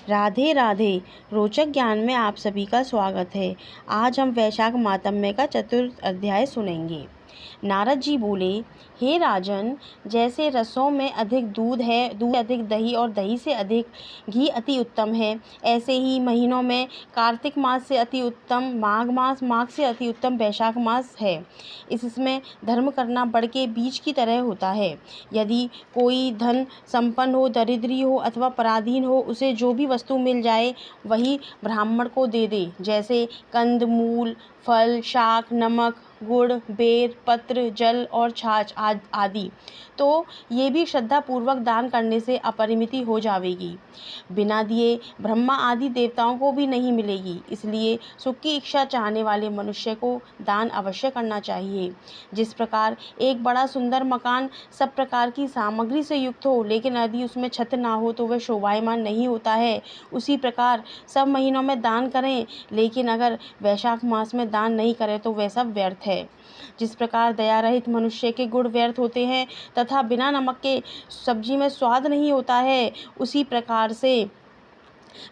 राधे राधे। रोचक ज्ञान में आप सभी का स्वागत है। आज हम वैशाख मातम्य का चतुर्थ अध्याय सुनेंगे। नारद जी बोले, हे राजन, जैसे रसों में अधिक दूध है, दूध अधिक दही और दही से अधिक घी अति उत्तम है, ऐसे ही महीनों में कार्तिक मास से अति उत्तम माघ मास, माघ से अति उत्तम वैशाख मास है। इसमें धर्म करना बढ़ के बीज की तरह होता है। यदि कोई धन संपन्न हो, दरिद्री हो अथवा पराधीन हो, उसे जो भी वस्तु मिल जाए वही ब्राह्मण को दे दे, जैसे कंद मूल, फल, शाक, नमक, गुड़, बेर, पत्र, जल और छाछ आदि, तो ये भी श्रद्धा पूर्वक दान करने से अपरिमिति हो जावेगी। बिना दिए ब्रह्मा आदि देवताओं को भी नहीं मिलेगी। इसलिए सुख की इच्छा चाहने वाले मनुष्य को दान अवश्य करना चाहिए। जिस प्रकार एक बड़ा सुंदर मकान सब प्रकार की सामग्री से युक्त हो, लेकिन यदि उसमें छत ना हो तो वह शोभायमान नहीं होता है, उसी प्रकार सब महीनों में दान करें, लेकिन अगर वैशाख मास में दान नहीं करें तो वह सब व्यर्थ है। जिस प्रकार दया रहित मनुष्य के गुण व्यर्थ होते हैं तथा बिना नमक के सब्जी में स्वाद नहीं होता है, उसी प्रकार से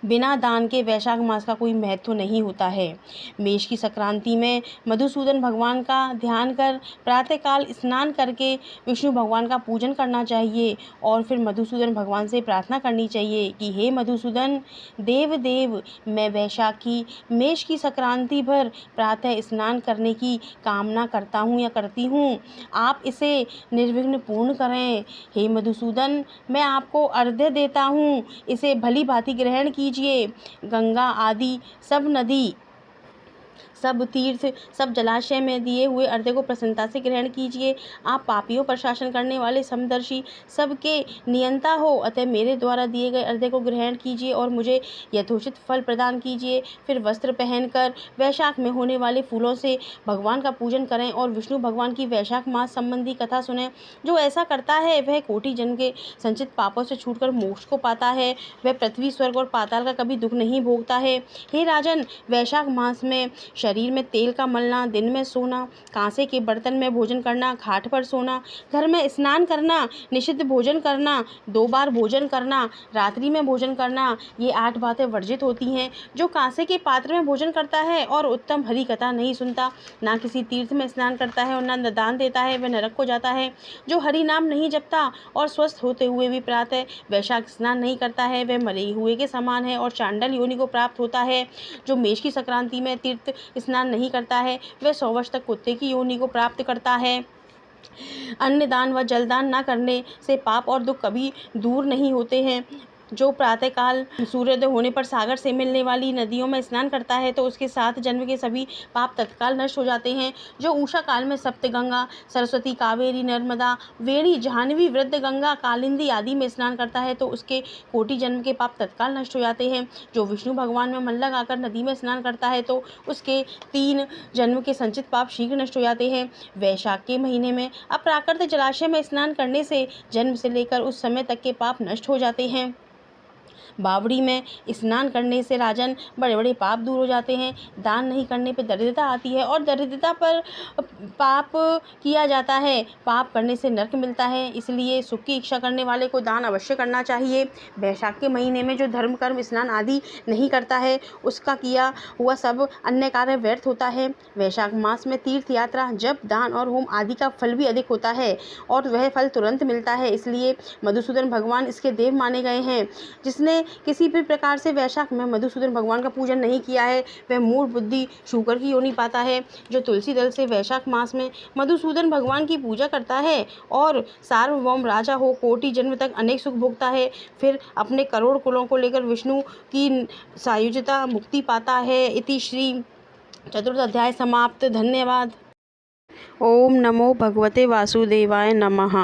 बिना दान के वैशाख मास का कोई महत्व नहीं होता है। मेष की संक्रांति में मधुसूदन भगवान का ध्यान कर प्रातःकाल स्नान करके विष्णु भगवान का पूजन करना चाहिए और फिर मधुसूदन भगवान से प्रार्थना करनी चाहिए कि हे मधुसूदन देव देव, मैं वैशाखी मेष की संक्रांति भर प्रातः स्नान करने की कामना करता हूँ या करती हूँ, आप इसे निर्विघ्न पूर्ण करें। हे मधुसूदन, मैं आपको अर्घ्य देता हूँ, इसे भली भांति ग्रहण कीजिए। गंगा आदि सब नदी, सब तीर्थ, सब जलाशय में दिए हुए अर्घ्य को प्रसन्नता से ग्रहण कीजिए। आप पापियों पर शासन करने वाले समदर्शी, सबके नियंता हो, अतः मेरे द्वारा दिए गए अर्घ्य को ग्रहण कीजिए और मुझे यथोचित फल प्रदान कीजिए। फिर वस्त्र पहनकर वैशाख में होने वाले फूलों से भगवान का पूजन करें और विष्णु भगवान की वैशाख मास संबंधी कथा सुनें। जो ऐसा करता है वह कोटि जन्म के संचित पापों से छूटकर मोक्ष को पाता है। वह पृथ्वी, स्वर्ग और पाताल का कभी दुख नहीं भोगता है। हे राजन, वैशाख मास में शरीर में तेल का मलना, दिन में सोना, कांसे के बर्तन में भोजन करना, घाट पर सोना, घर में स्नान करना, निषिद्ध भोजन करना, 2 बार भोजन करना, रात्रि में भोजन करना, ये 8 बातें वर्जित होती हैं। जो कांसे के पात्र में भोजन करता है और उत्तम हरि कथा नहीं सुनता, ना किसी तीर्थ में स्नान करता है और ना दान देता है, वह नरक को जाता है। जो हरि नाम नहीं जपता और स्वस्थ होते हुए भी प्रातः वैशाख स्नान नहीं करता है, वह मरे हुए के समान है और चांडल योनि को प्राप्त होता है। जो मेष की संक्रांति में तीर्थ स्नान नहीं करता है, वह 100 वर्ष तक कुत्ते की योनि को प्राप्त करता है। अन्नदान व जलदान न करने से पाप और दुख कभी दूर नहीं होते हैं। जो प्रातःकाल सूर्योदय होने पर सागर से मिलने वाली नदियों में स्नान करता है तो उसके 7 जन्म के सभी पाप तत्काल नष्ट हो जाते हैं। जो उषा काल में सप्तगंगा, सरस्वती, कावेरी, नर्मदा, वेणी, जाह्नवी, वृद्ध गंगा, कालिंदी आदि में स्नान करता है तो उसके कोटि जन्म के पाप तत्काल नष्ट हो जाते हैं। जो विष्णु भगवान में मन लगाकर नदी में स्नान करता है तो उसके 3 जन्म के संचित पाप शीघ्र नष्ट हो जाते हैं। वैशाख के महीने में अप्राकृत जलाशय में स्नान करने से जन्म से लेकर उस समय तक के पाप नष्ट हो जाते हैं। बावड़ी में स्नान करने से राजन बड़े बड़े पाप दूर हो जाते हैं। दान नहीं करने पर दरिद्रता आती है और दरिद्रता पर पाप किया जाता है। पाप करने से नरक मिलता है। इसलिए सुख की इच्छा करने वाले को दान अवश्य करना चाहिए। वैशाख के महीने में जो धर्म कर्म स्नान आदि नहीं करता है, उसका किया हुआ सब अन्य कार्य व्यर्थ होता है। वैशाख मास में तीर्थ यात्रा, जप, दान और होम आदि का फल भी अधिक होता है और वह फल तुरंत मिलता है। इसलिए मधुसूदन भगवान इसके देव माने गए हैं। जिसने किसी भी प्रकार से वैशाख में मधुसूदन भगवान का पूजन नहीं किया है, वह मूढ़ बुद्धि शूकर की योनि पाता है। जो तुलसी दल से वैशाख मास में मधुसूदन भगवान की पूजा करता है और सार्वभौम राजा हो, कोटि जन्म तक अनेक सुख भोगता है, फिर अपने करोड़ कुलों को लेकर विष्णु की सायुज्यता मुक्ति पाता है। इति श्री चतुर्थ अध्याय समाप्त। धन्यवाद। ओम नमो भगवते वासुदेवाय नमः।